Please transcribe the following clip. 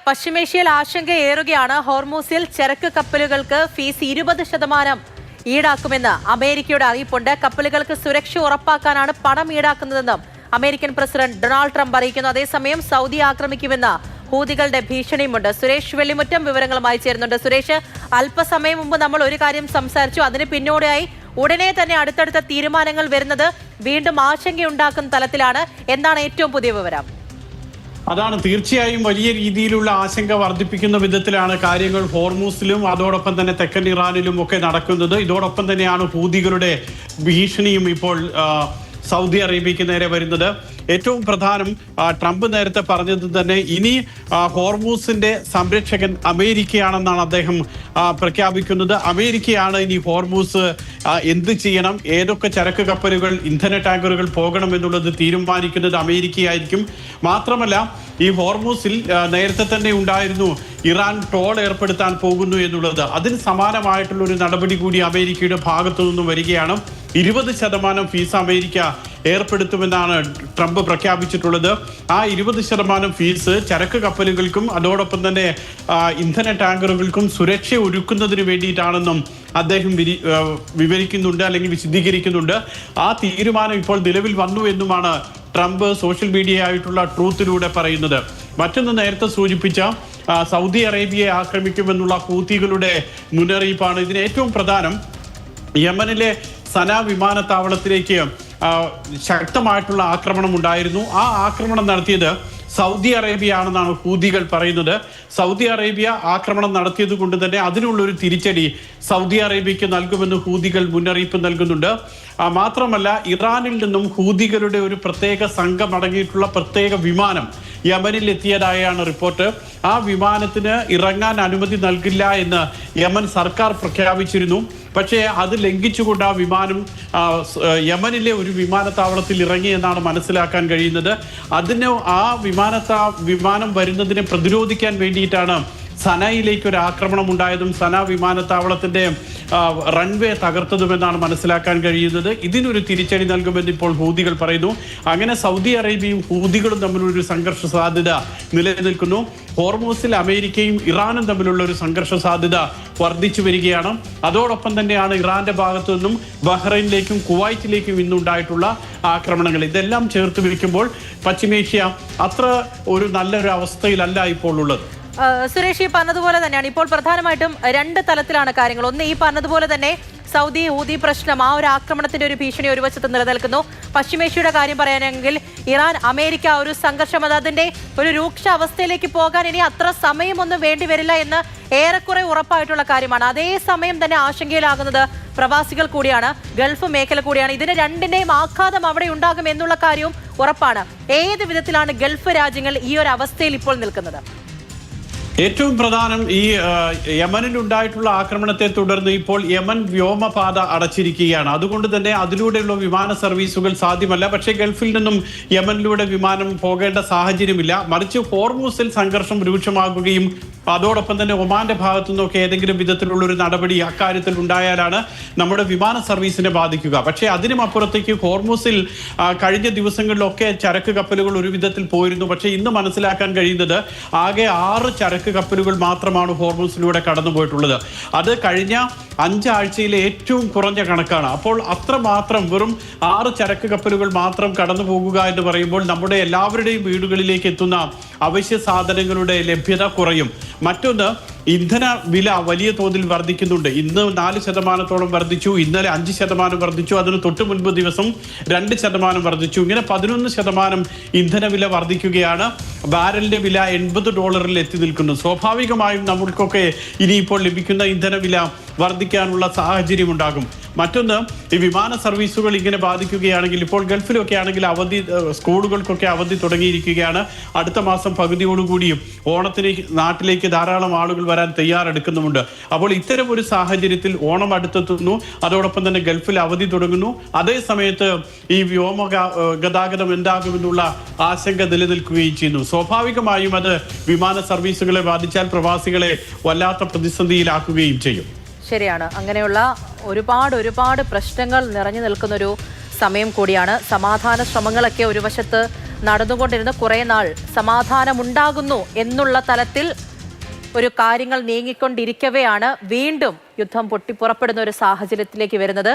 പശ്ചിമേഷ്യയിൽ ആശങ്കയേറുകയാണ്. ഹോർമൂസിൽ ചരക്ക് കപ്പലുകൾക്ക് ഫീസ് 20% ഈടാക്കുമെന്ന് അമേരിക്കയുടെ അറിയിപ്പുണ്ട്. കപ്പലുകൾക്ക് സുരക്ഷ ഉറപ്പാക്കാനാണ് പണം ഈടാക്കുന്നതെന്നും അമേരിക്കൻ പ്രസിഡന്റ് ഡൊണാൾഡ് ട്രംപ് അറിയിക്കുന്നു. അതേസമയം സൗദി ആക്രമിക്കുമെന്ന് ഹൂതികളുടെ ഭീഷണിയുമുണ്ട്. സുരേഷ് വെള്ളിമുറ്റം വിവരങ്ങളുമായി ചേരുന്നുണ്ട്. സുരേഷ്, അല്പസമയം മുമ്പ് നമ്മൾ ഒരു കാര്യം സംസാരിച്ചു. അതിന് പിന്നോടിയായി ഉടനെ തന്നെ അടുത്തടുത്ത തീരുമാനങ്ങൾ വരുന്നത് വീണ്ടും ആശങ്കയുണ്ടാക്കുന്ന തലത്തിലാണ്. എന്താണ് ഏറ്റവും പുതിയ വിവരം? അതാണ് തീർച്ചയായും വലിയ രീതിയിലുള്ള ആശങ്ക വർദ്ധിപ്പിക്കുന്ന വിധത്തിലാണ് കാര്യങ്ങൾ ഹോർമൂസിലും അതോടൊപ്പം തന്നെ തെക്കൻ ഇറാനിലും ഒക്കെ നടക്കുന്നത്. ഇതോടൊപ്പം തന്നെയാണ് ഹൂതികളുടെ ഭീഷണിയും ഇപ്പോൾ സൗദി അറേബ്യയ്ക്ക് നേരെ വരുന്നത്. ഏറ്റവും പ്രധാനം, ട്രംപ് നേരത്തെ പറഞ്ഞത് തന്നെ ഇനി ഹോർമൂസിന്റെ സംരക്ഷകൻ അമേരിക്കയാണെന്നാണ് അദ്ദേഹം പ്രഖ്യാപിക്കുന്നത്. അമേരിക്കയാണ് ഇനി ഹോർമൂസ് എന്ത് ചെയ്യണം, ഏതൊക്കെ ചരക്ക് കപ്പലുകൾ, ഇന്ധന ടാങ്കറുകൾ പോകണം എന്നുള്ളത് തീരുമാനിക്കുന്നത് അമേരിക്കയായിരിക്കും. മാത്രമല്ല, ഈ ഹോർമൂസിൽ നേരത്തെ തന്നെ ഉണ്ടായിരുന്നു ഇറാൻ ടോൾ ഏർപ്പെടുത്താൻ പോകുന്നു എന്നുള്ളത്. അതിന് സമാനമായിട്ടുള്ള ഒരു നടപടി കൂടി അമേരിക്കയുടെ ഭാഗത്തു നിന്നും വരികയാണ്. 20% ഫീസ് അമേരിക്ക ഏർപ്പെടുത്തുമെന്നാണ് ട്രംപ് പ്രഖ്യാപിച്ചിട്ടുള്ളത്. ആ 20% ഫീസ് ചരക്ക് കപ്പലുകൾക്കും അതോടൊപ്പം തന്നെ ഇന്ധന ടാങ്കറുകൾക്കും സുരക്ഷ ഒരുക്കുന്നതിന് വേണ്ടിയിട്ടാണെന്നും അദ്ദേഹം വിവരിക്കുന്നുണ്ട്, അല്ലെങ്കിൽ വിശദീകരിക്കുന്നുണ്ട്. ആ തീരുമാനം ഇപ്പോൾ നിലവിൽ വന്നു എന്നുമാണ് ട്രംപ് സോഷ്യൽ മീഡിയ ആയിട്ടുള്ള ട്രൂത്തിലൂടെ പറയുന്നത്. മറ്റൊന്ന്, നേരത്തെ സൂചിപ്പിച്ച സൗദി അറേബ്യയെ ആക്രമിക്കുമെന്നുള്ള ഹൂതികളുടെ മുന്നറിയിപ്പാണ്. ഇതിന് ഏറ്റവും പ്രധാനം, യമനിലെ സന വിമാനത്താവളത്തിലേക്ക് ശക്തമായിട്ടുള്ള ആക്രമണം ഉണ്ടായിരുന്നു. ആ ആക്രമണം നടത്തിയത് സൗദി അറേബ്യ ആണെന്നാണ് ഹൂതികൾ പറയുന്നത്. സൗദി അറേബ്യ ആക്രമണം നടത്തിയത് കൊണ്ട് തന്നെ അതിനുള്ളൊരു തിരിച്ചടി സൗദി അറേബ്യയ്ക്ക് നൽകുമെന്ന് ഹൂതികൾ മുന്നറിയിപ്പ് നൽകുന്നുണ്ട്. മാത്രമല്ല, ഇറാനിൽ നിന്നും ഹൂതികളുടെ ഒരു പ്രത്യേക സംഘം അടങ്ങിയിട്ടുള്ള പ്രത്യേക വിമാനം യമനിൽ എത്തിയതായാണ് റിപ്പോർട്ട്. ആ വിമാനത്തിന് ഇറങ്ങാൻ അനുമതി നൽകില്ല എന്ന് യമൻ സർക്കാർ പ്രഖ്യാപിച്ചിരുന്നു. പക്ഷേ അത് ലംഘിച്ചുകൊണ്ട് ആ വിമാനം യമനിലെ ഒരു വിമാനത്താവളത്തിൽ ഇറങ്ങി എന്നാണ് മനസ്സിലാക്കാൻ കഴിയുന്നത്. അതിന് ആ വിമാനം വരുന്നതിനെ പ്രതിരോധിക്കാൻ വേണ്ടിയിട്ടാണ് സനയിലേക്ക് ഒരു ആക്രമണം ഉണ്ടായതും സന വിമാനത്താവളത്തിന്റെ റൺവേ തകർത്തതുമെന്നാണ് മനസ്സിലാക്കാൻ കഴിയുന്നത്. ഇതിനൊരു തിരിച്ചടി നൽകുമെന്ന് ഇപ്പോൾ ഹൂതികൾ പറയുന്നു. അങ്ങനെ സൗദി അറേബ്യയും ഹൂതികളും തമ്മിലൊരു സംഘർഷ സാധ്യത നിലനിൽക്കുന്നു. ഹോർമൂസിൽ അമേരിക്കയും ഇറാനും തമ്മിലുള്ള ഒരു സംഘർഷ സാധ്യത വർദ്ധിച്ചു വരികയാണ്. അതോടൊപ്പം തന്നെയാണ് ഇറാന്റെ ഭാഗത്തു നിന്നും ബഹ്റൈനിലേക്കും കുവൈറ്റിലേക്കും ഇന്നുണ്ടായിട്ടുള്ള ആക്രമണങ്ങൾ. ഇതെല്ലാം ചേർത്ത് വയ്ക്കുമ്പോൾ പശ്ചിമേഷ്യ അത്ര ഒരു നല്ലൊരു അവസ്ഥയിലല്ല ഇപ്പോൾ ഉള്ളത്. സുരേഷ്, ഈ പറഞ്ഞതുപോലെ തന്നെയാണ് ഇപ്പോൾ പ്രധാനമായിട്ടും രണ്ട് തലത്തിലാണ് കാര്യങ്ങൾ. ഒന്ന്, ഈ പറഞ്ഞതുപോലെ തന്നെ സൗദി ഹൂതി പ്രശ്നം, ആ ഒരു ആക്രമണത്തിന്റെ ഒരു ഭീഷണി ഒരു വശത്ത് നിലനിൽക്കുന്നു. പശ്ചിമേഷ്യയുടെ കാര്യം പറയാനെങ്കിൽ ഇറാൻ അമേരിക്ക ഒരു സംഘർഷം, അതിന്റെ ഒരു രൂക്ഷ അവസ്ഥയിലേക്ക് പോകാൻ ഇനി അത്ര സമയമൊന്നും വേണ്ടി വരില്ല എന്ന് ഏറെക്കുറെ ഉറപ്പായിട്ടുള്ള കാര്യമാണ്. അതേസമയം തന്നെ ആശങ്കയിലാകുന്നത് പ്രവാസികൾ കൂടിയാണ്, ഗൾഫ് മേഖല കൂടിയാണ്. ഇതിന് രണ്ടിന്റെയും ആഘാതം അവിടെ ഉണ്ടാകും എന്നുള്ള കാര്യവും ഉറപ്പാണ്. ഏത് വിധത്തിലാണ് ഗൾഫ് രാജ്യങ്ങൾ ഈ ഒരു അവസ്ഥയിൽ ഇപ്പോൾ നിൽക്കുന്നത്? ഏറ്റവും പ്രധാനം, ഈ യമനിൽ ഉണ്ടായിട്ടുള്ള ആക്രമണത്തെ തുടർന്ന് ഇപ്പോൾ യമൻ വ്യോമപാത അടച്ചിരിക്കുകയാണ്. അതുകൊണ്ട് തന്നെ അതിലൂടെയുള്ള വിമാന സർവീസുകൾ സാധ്യമല്ല. പക്ഷേ ഗൾഫിൽ നിന്നും യമനിലൂടെ വിമാനം പോകേണ്ട സാഹചര്യമില്ല. മറിച്ച് ഹോർമൂസിൽ സംഘർഷം രൂക്ഷമാകുകയും അതോടൊപ്പം തന്നെ ഒമാന്റെ ഭാഗത്തു നിന്നൊക്കെ ഏതെങ്കിലും വിധത്തിലുള്ള ഒരു നടപടി അക്കാര്യത്തിൽ ഉണ്ടായാലാണ് നമ്മുടെ വിമാന സർവീസിനെ ബാധിക്കുക. പക്ഷേ അതിനും അപ്പുറത്തേക്ക് ഹോർമൂസിൽ കഴിഞ്ഞ ദിവസങ്ങളിലൊക്കെ ചരക്ക് കപ്പലുകൾ ഒരു വിധത്തിൽ പോയിരുന്നു. പക്ഷേ ഇന്ന് മനസ്സിലാക്കാൻ കഴിയുന്നത് ആകെ 6 ചരക്ക് കപ്പലുകൾ മാത്രമാണ് ഹോർമൂസിലൂടെ കടന്നുപോയിട്ടുള്ളത്. അത് കഴിഞ്ഞ 5 ആഴ്ചയിലെ ഏറ്റവും കുറഞ്ഞ കണക്കാണ്. അപ്പോൾ അത്രമാത്രം വെറും 6 ചരക്ക് കപ്പലുകൾ മാത്രം കടന്നു പോകുക എന്ന് പറയുമ്പോൾ നമ്മുടെ എല്ലാവരുടെയും വീടുകളിലേക്ക് എത്തുന്ന അവശ്യ സാധനങ്ങളുടെ ലഭ്യത കുറയും. മറ്റൊന്ന്, ഇന്ധന വില വലിയ തോതിൽ വർദ്ധിക്കുന്നുണ്ട്. ഇന്ന് 4% വർദ്ധിച്ചു, ഇന്നലെ 5% വർദ്ധിച്ചു, അതിന് തൊട്ട് മുൻപ് ദിവസം 2% വർദ്ധിച്ചു. ഇങ്ങനെ 11% ഇന്ധന വില വർദ്ധിക്കുകയാണ്. ബാരലിന്റെ വില $80 എത്തി നിൽക്കുന്നു. സ്വാഭാവികമായും നമ്മൾക്കൊക്കെ ഇനിയിപ്പോൾ ലഭിക്കുന്ന ഇന്ധന വില വർദ്ധിക്കാനുള്ള സാഹചര്യം ഉണ്ടാകും. മറ്റൊന്ന്, ഈ വിമാന സർവീസുകൾ ഇങ്ങനെ ബാധിക്കുകയാണെങ്കിൽ ഇപ്പോൾ ഗൾഫിലൊക്കെ ആണെങ്കിൽ സ്കൂളുകൾക്കൊക്കെ അവധി തുടങ്ങിയിരിക്കുകയാണ്. അടുത്ത മാസം പകുതിയോടുകൂടിയും ഓണത്തിന് നാട്ടിലേക്ക് ധാരാളം ആളുകൾ വരാൻ തയ്യാറെടുക്കുന്നുമുണ്ട്. അപ്പോൾ ഇത്തരം ഒരു സാഹചര്യത്തിൽ ഓണം അടുത്തെത്തുന്നു, അതോടൊപ്പം തന്നെ ഗൾഫിൽ അവധി തുടങ്ങുന്നു. അതേ സമയത്ത് ഈ വ്യോമ ഗതാഗതം എന്താകുമെന്നുള്ള ആശങ്ക നിലനിൽക്കുകയും ചെയ്യുന്നു. സ്വാഭാവികമായും അത് വിമാന സർവീസുകളെ ബാധിച്ചാൽ പ്രവാസികളെ വല്ലാത്ത പ്രതിസന്ധിയിലാക്കുകയും ചെയ്യും. ശരിയാണ്. അങ്ങനെയുള്ള ഒരുപാട് പ്രശ്നങ്ങൾ നിറഞ്ഞു നിൽക്കുന്നൊരു സമയം കൂടിയാണ്. സമാധാന ശ്രമങ്ങളൊക്കെ ഒരു വശത്ത് നടന്നുകൊണ്ടിരുന്ന കുറെ നാൾ സമാധാനമുണ്ടാകുന്നു എന്നുള്ള തലത്തിൽ ഒരു കാര്യങ്ങൾ നീങ്ങിക്കൊണ്ടിരിക്കവെയാണ് വീണ്ടും യുദ്ധം പൊട്ടിപ്പുറപ്പെടുന്ന ഒരു സാഹചര്യത്തിലേക്ക് വരുന്നത്.